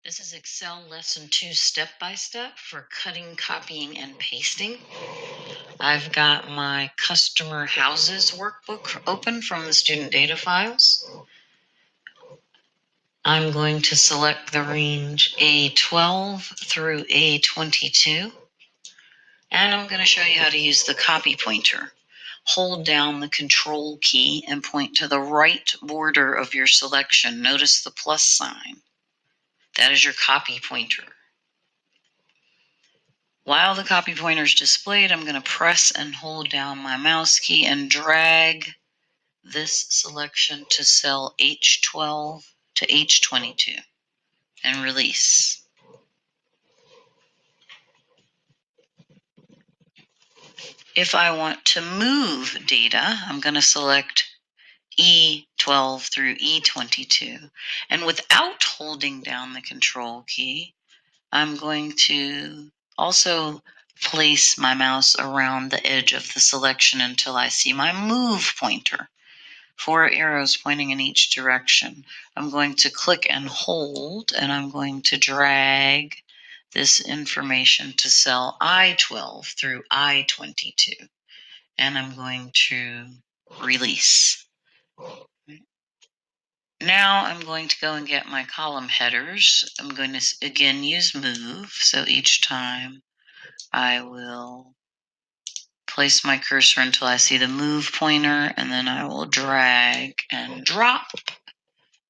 This is Excel Lesson 2 step-by-step for cutting, copying, and pasting. I've got my customer houses workbook open from the student data files. I'm going to select the range A12 through A22. And I'm going to show you how to use the copy pointer. Hold down the Control key and point to the right border of your selection. Notice the plus sign. That is your copy pointer. While the copy pointer is displayed, I'm going to press and hold down my mouse key and drag this selection to cell H12 to H22 and release. If I want to move data, I'm going to select E12 through E22. And without holding down the Control key, I'm going to also place my mouse around the edge of the selection until I see my move pointer. 4 arrows pointing in each direction. I'm going to click and hold, and I'm going to drag this information to cell I12 through I22. And I'm going to release. Now I'm going to go and get my column headers. I'm going to again use move. So each time I will place my cursor until I see the move pointer, and then I will drag and drop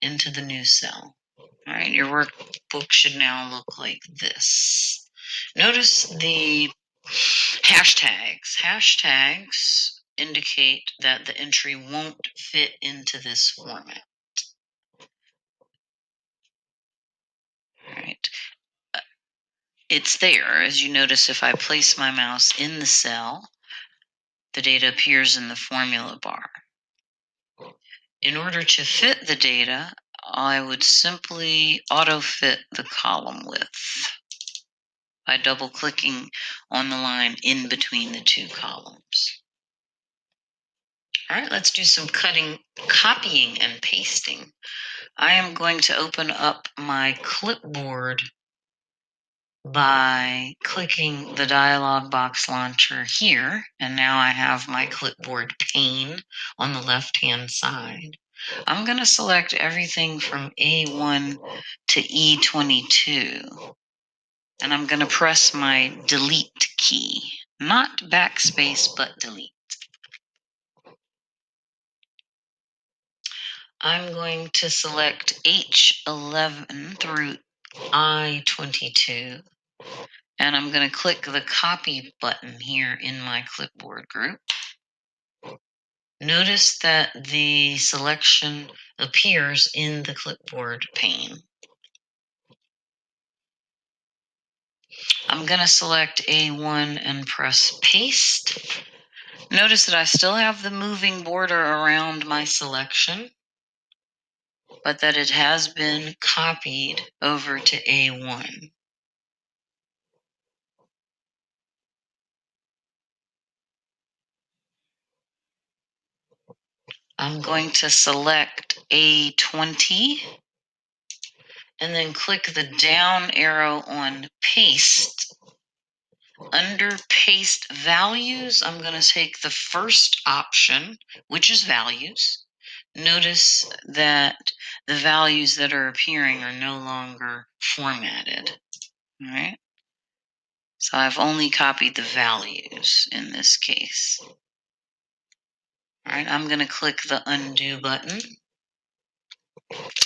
into the new cell. All right, your workbook should now look like this. Notice the hashtags. Hashtags indicate that the entry won't fit into this format. All right. It's there. As you notice, if I place my mouse in the cell, the data appears in the formula bar. In order to fit the data, I would simply auto-fit the column width by double-clicking on the line in between the two columns. All right, let's do some cutting, copying, and pasting. I am going to open up my clipboard by clicking the dialog box launcher here, and now I have my clipboard pane on the left-hand side. I'm going to select everything from A1 to E22, and I'm going to press my delete key, not backspace, but delete. I'm going to select H11 through I22, and I'm going to click the copy button here in my clipboard group. Notice that the selection appears in the clipboard pane. I'm going to select A1 and press paste. Notice that I still have the moving border around my selection, but that it has been copied over to A1. I'm going to select A20 and then click the down arrow on paste. Under paste values, I'm going to take the first option, which is values. Notice that the values that are appearing are no longer formatted. All right. So I've only copied the values in this case. All right, I'm going to click the undo button.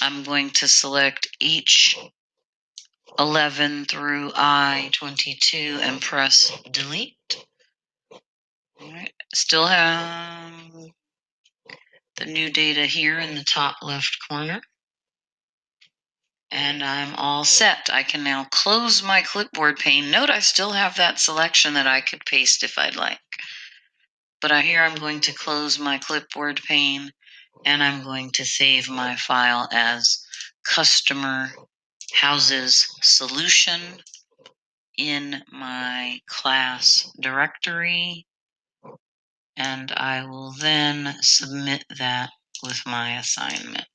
I'm going to select H11 through I22 and press delete. All right, still have the new data here in the top left corner. And I'm all set. I can now close my clipboard pane. Note I still have that selection that I could paste if I'd like. But here I'm going to close my clipboard pane, and I'm going to save my file as customer houses solution in my class directory. And I will then submit that with my assignment.